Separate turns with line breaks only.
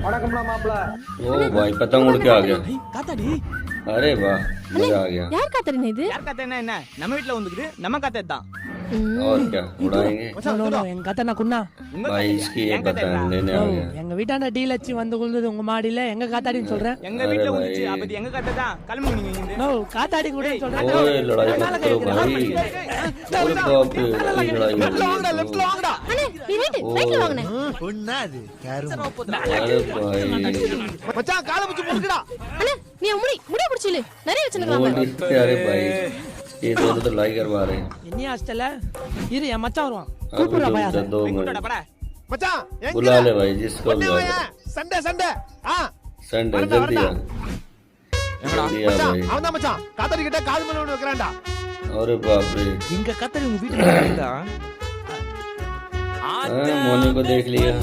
வணக்கம்டா மாப்ள.
ओ भाई पतंग उड़ के आ गया।
காத்தாடி
अरे वाह मजा आ गया।
யார் காத்தறின இது?
யார் காத்தேன்னா என்ன? நம்ம வீட்ல வந்துக்குது, நம்ம காத்தே தான்.
और क्या उड़ाएंगे
எங்க கத்தை நான் குண்ணா
உங்க
भाई इसकी ये पतंग लेने आ गया।
எங்க வீட்டாண்ட டீல் வச்சு வந்து குழுந்தது உங்க மாடியில எங்க காத்தாடின்னு சொல்றேன்.
எங்க வீட்ல வந்துச்சு, அப்ப இது எங்க காத்தே தான். கிளம்புங்க நீங்க இங்க இருந்து.
நோ காத்தாடி கூட சொல்றேன்.
ओए लड़ाई मत करो भाई। अरे बाप रे लड़ाई मत
வாங்கடா, லெஃப்ட்ல வாங்கடா.
அண்ணே நீ ரைட் ரைட்ல வாங்குனே.
अरे भाई
மச்சான் காலை பிடிச்சு முறுக்குடா.
அண்ணே நீ முடி பிடிச்சில நிறைய வச்சிருக்காங்க.
बोल अरे भाई ये दोनों तो लड़ाई करवा रहे हैं।
என்ன ஹாஸ்டல்ல இரு என் மச்சான் வருவான்.
अब
கூப்பிடுறா
तो
பையா.
उधर दो
கூட்டடா
मिनट
பட. மச்சான் எங்க
बुला ले भाई जिसको भी
சண்டே சண்டே.
संडे जल्दी आ
எங்கடா?
जल्दी आ भाई।
அவன் தான் மச்சான். காத்தாடி கிட்ட கால் மேல ஒன்னு வைக்கறான்டா.
अरे बाप रे
எங்க காத்தாடி உங்க வீட்டுல இருந்தா?
हाँ, मोनी को देख लिया।